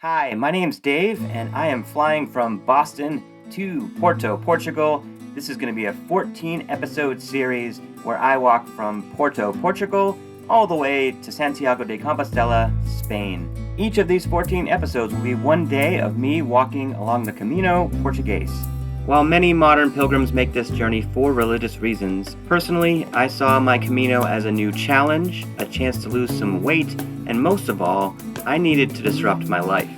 Hi, my name's Dave, and I am flying from Boston to Porto, Portugal. This is going to be a 14-episode series where I walk from Porto, Portugal, all the way to Santiago de Compostela, Spain. Each of these 14 episodes will be one day of me walking along the Camino Portuguese. While many modern pilgrims make this journey for religious reasons, personally, I saw my Camino as a new challenge, a chance to lose some weight, and most of all, I needed to disrupt my life.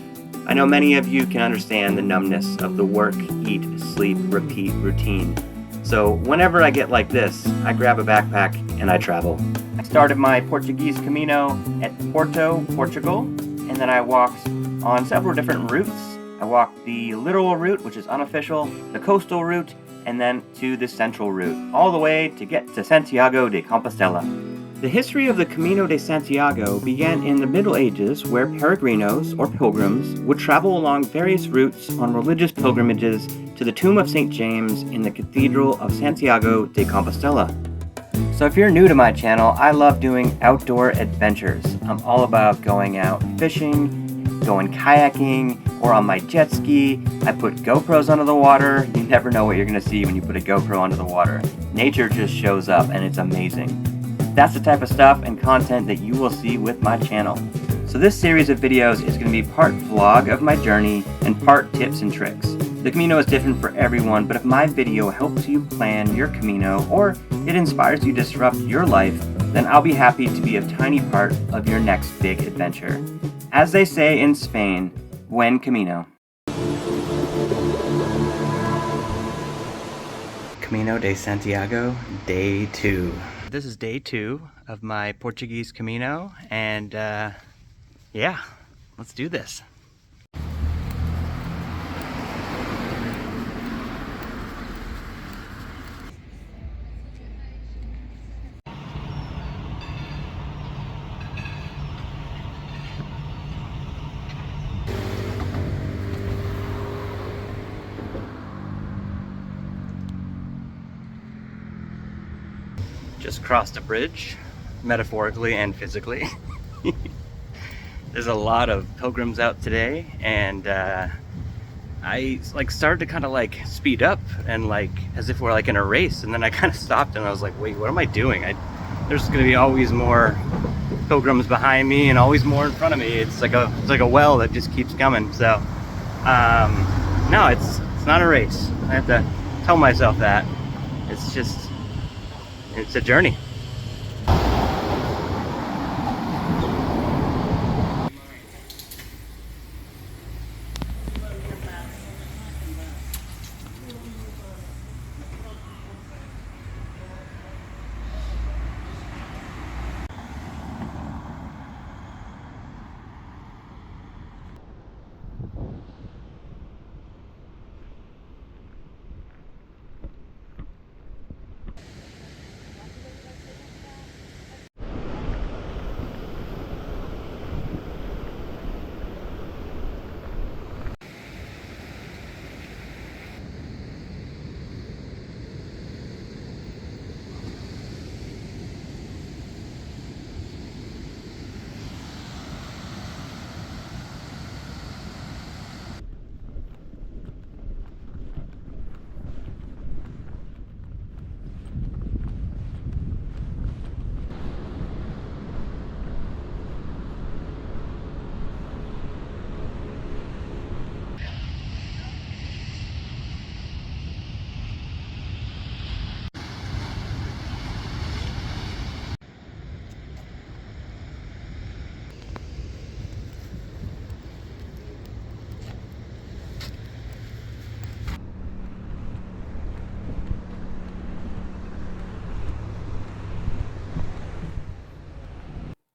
I know many of you can understand the numbness of the work, eat, sleep, repeat routine. So whenever I get like this, I grab a backpack and I travel. I started my Portuguese Camino at Porto, Portugal, and then I walked on several different routes. I walked the literal route, which is unofficial, the coastal route, and then to the central route, all the way to get to Santiago de Compostela. The history of the Camino de Santiago began in the Middle Ages, where peregrinos, or pilgrims, would travel along various routes on religious pilgrimages to the tomb of St. James in the Cathedral of Santiago de Compostela. So if you're new to my channel, I love doing outdoor adventures. I'm all about going out fishing, going kayaking, or on my jet ski. I put GoPros under the water. You never know what you're going to see when you put a GoPro under the water. Nature just shows up and it's amazing. That's the type of stuff and content that you will see with my channel. So this series of videos is going to be part vlog of my journey and part tips and tricks. The Camino is different for everyone, but if my video helps you plan your Camino or it inspires you to disrupt your life, then I'll be happy to be a tiny part of your next big adventure. As they say in Spain, buen camino. Camino de Santiago, day 2. This is day 2 of my Portuguese Camino, and yeah, let's do this. Just crossed a bridge, metaphorically and physically. There's a lot of pilgrims out today, and I started to kind of speed up and as if we're in a race, and then I kind of stopped and I was like, wait, what am I doing? There's going to be always more pilgrims behind me and always more in front of me. It's like a well that just keeps coming. So no, it's not a race. I have to tell myself that. It's a journey.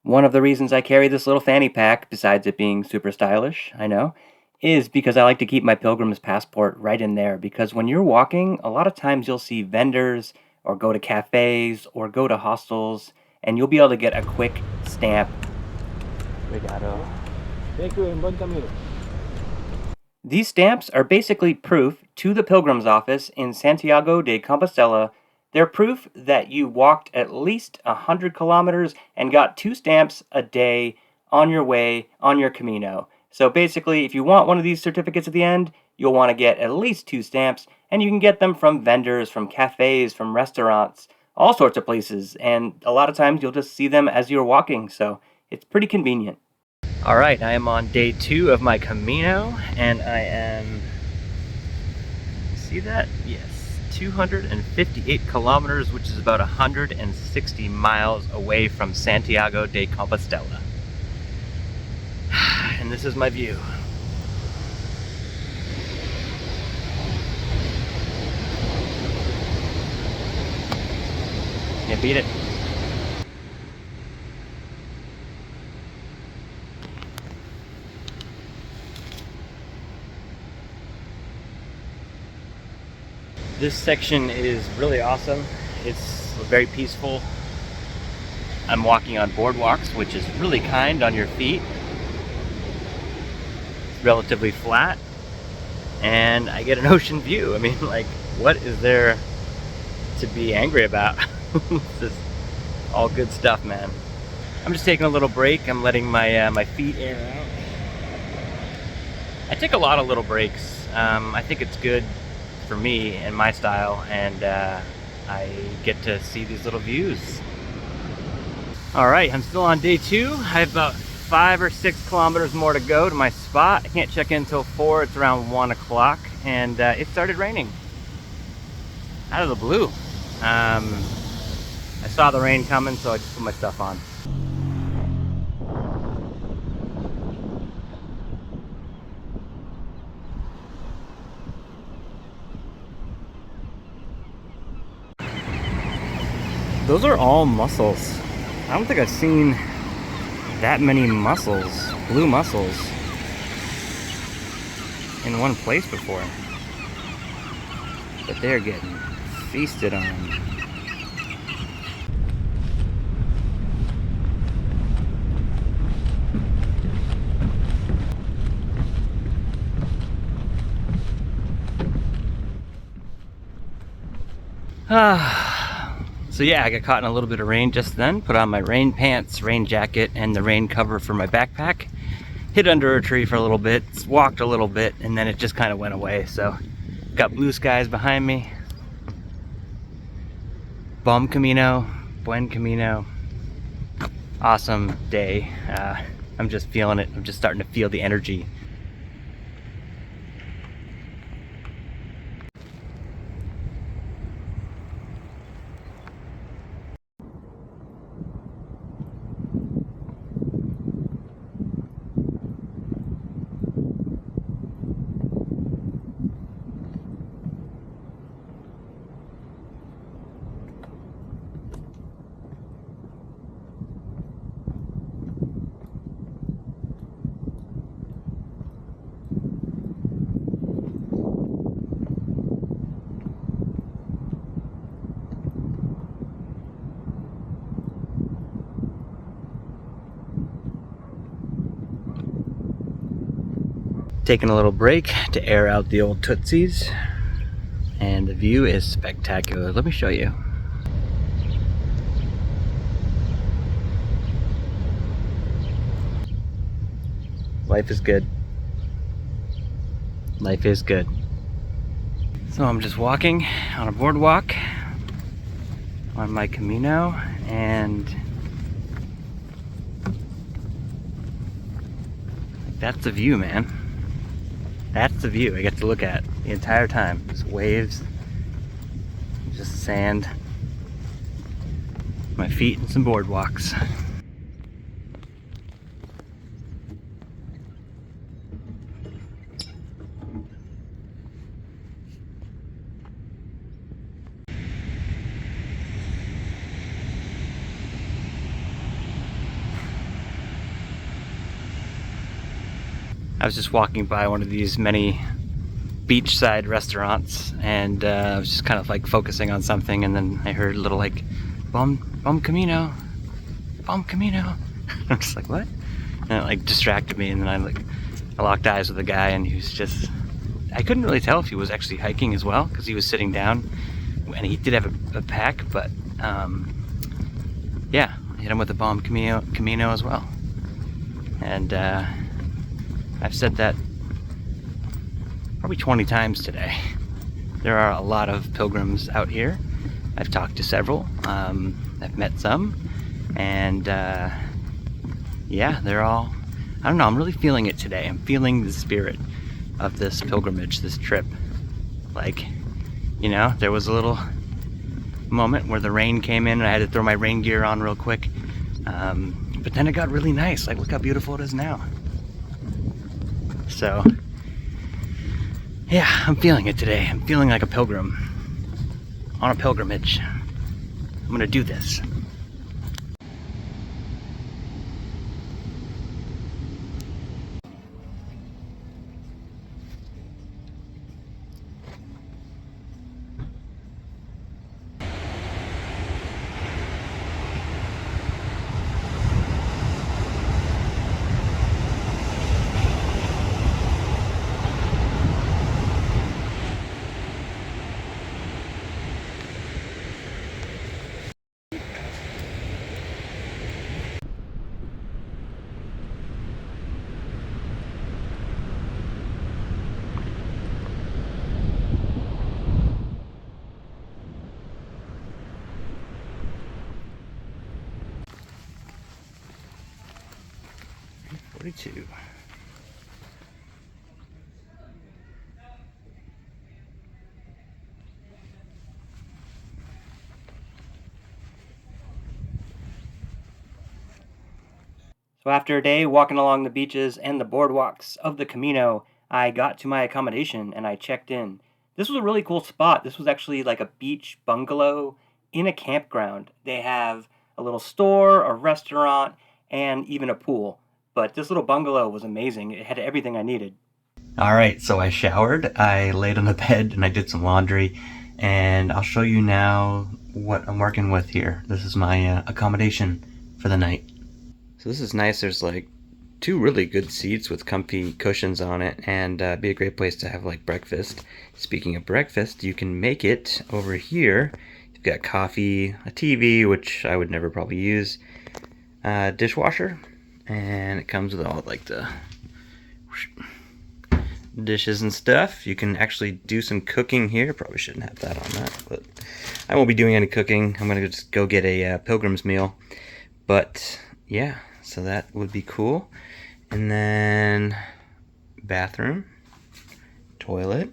One of the reasons I carry this little fanny pack, besides it being super stylish, I know, is because I like to keep my pilgrim's passport right in there, because when you're walking, a lot of times you'll see vendors or go to cafes or go to hostels, and you'll be able to get a quick stamp. Obrigado. Thank you and buen camino. These stamps are basically proof to the pilgrim's office in Santiago de Compostela. They're proof that you walked at least 100 kilometers and got 2 stamps a day on your way, on your Camino. So basically, if you want one of these certificates at the end, you'll want to get at least 2 stamps, and you can get them from vendors, from cafes, from restaurants, all sorts of places, and a lot of times you'll just see them as you're walking, so it's pretty convenient. All right, I am on day 2 of my Camino, and I am, see that? Yes, 258 kilometers, which is about 160 miles away from Santiago de Compostela. And this is my view. Can't beat it. This section is really awesome. It's very peaceful. I'm walking on boardwalks, which is really kind on your feet. It's relatively flat, and I get an ocean view. I mean, like, what is there to be angry about? This is all good stuff, man. I'm just taking a little break. I'm letting my feet air out. I take a lot of little breaks. I think it's good for me and my style, and I get to see these little views. All right, I'm still on day 2. I have about 5 or 6 kilometers more to go to my spot. I can't check in until 4. It's around 1 o'clock, and it started raining out of the blue. I saw the rain coming, so I just put my stuff on. Those are all mussels. I don't think I've seen that many mussels, blue mussels, in one place before. But they're getting feasted on. So yeah, I got caught in a little bit of rain just then. Put on my rain pants, rain jacket, and the rain cover for my backpack. Hid under a tree for a little bit, walked a little bit, and then it just kind of went away. So got blue skies behind me. Buen Camino. Awesome day. I'm just feeling it. I'm just starting to feel the energy. Taking a little break to air out the old Tootsies, and the view is spectacular. Let me show you. Life is good. Life is good. So I'm just walking on a boardwalk on my Camino, and that's the view, man. That's the view I get to look at the entire time. Just waves, just sand, my feet, and some boardwalks. I was just walking by one of these many beachside restaurants, and I was just kind of like focusing on something, and then I heard a little like Buen Camino. I'm just like, what? And it like distracted me, and then I locked eyes with the guy, and he was just, I couldn't really tell if he was actually hiking as well, because he was sitting down, and he did have a pack, but yeah, I hit him with the Buen Camino as well. And I've said that probably 20 times today. There are a lot of pilgrims out here. I've talked to several. I've met some. And yeah, they're all, I don't know, I'm really feeling it today. I'm feeling the spirit of this pilgrimage, this trip. Like, you know, there was a little moment where the rain came in and I had to throw my rain gear on real quick. But then it got really nice. Like, look how beautiful it is now. So, yeah, I'm feeling it today. I'm feeling like a pilgrim on a pilgrimage. I'm gonna do this. Two. So after a day walking along the beaches and the boardwalks of the Camino, I got to my accommodation and I checked in. This was a really cool spot. This was actually like a beach bungalow in a campground. They have a little store, a restaurant, and even a pool. But this little bungalow was amazing. It had everything I needed. All right, so I showered, I laid on the bed, and I did some laundry. And I'll show you now what I'm working with here. This is my accommodation for the night. So this is nice. There's like 2 really good seats with comfy cushions on it, and be a great place to have like breakfast. Speaking of breakfast, you can make it over here. You've got coffee, a TV, which I would never probably use, dishwasher. And it comes with all like the dishes and stuff. You can actually do some cooking here. Probably shouldn't have that on that, but I won't be doing any cooking. I'm gonna just go get a pilgrim's meal. But yeah, so that would be cool. And then bathroom, toilet,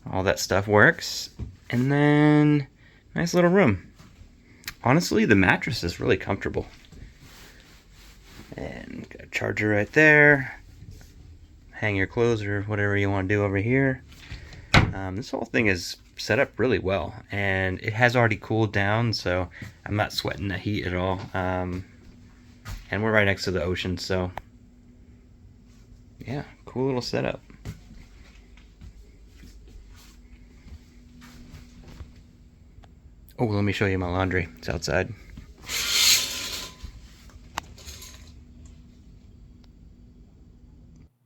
all that stuff works. And then nice little room. Honestly, the mattress is really comfortable. And got a charger right there. Hang your clothes or whatever you want to do over here. This whole thing is set up really well, and it has already cooled down, so I'm not sweating the heat at all. And we're right next to the ocean, so yeah, cool little setup. Oh, let me show you my laundry. It's outside.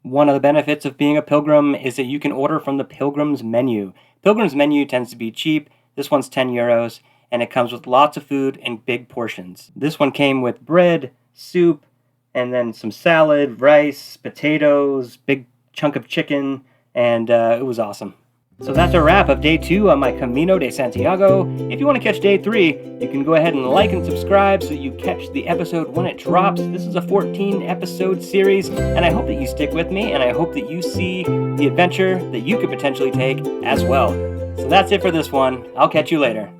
One of the benefits of being a pilgrim is that you can order from the Pilgrim's menu. Pilgrim's menu tends to be cheap. This one's 10 euros, and it comes with lots of food in big portions. This one came with bread, soup, and then some salad, rice, potatoes, big chunk of chicken, and it was awesome. So that's a wrap of day 2 on my Camino de Santiago. If you want to catch day 3, you can go ahead and like and subscribe so you catch the episode when it drops. This is a 14-episode series, and I hope that you stick with me, and I hope that you see the adventure that you could potentially take as well. So that's it for this one. I'll catch you later.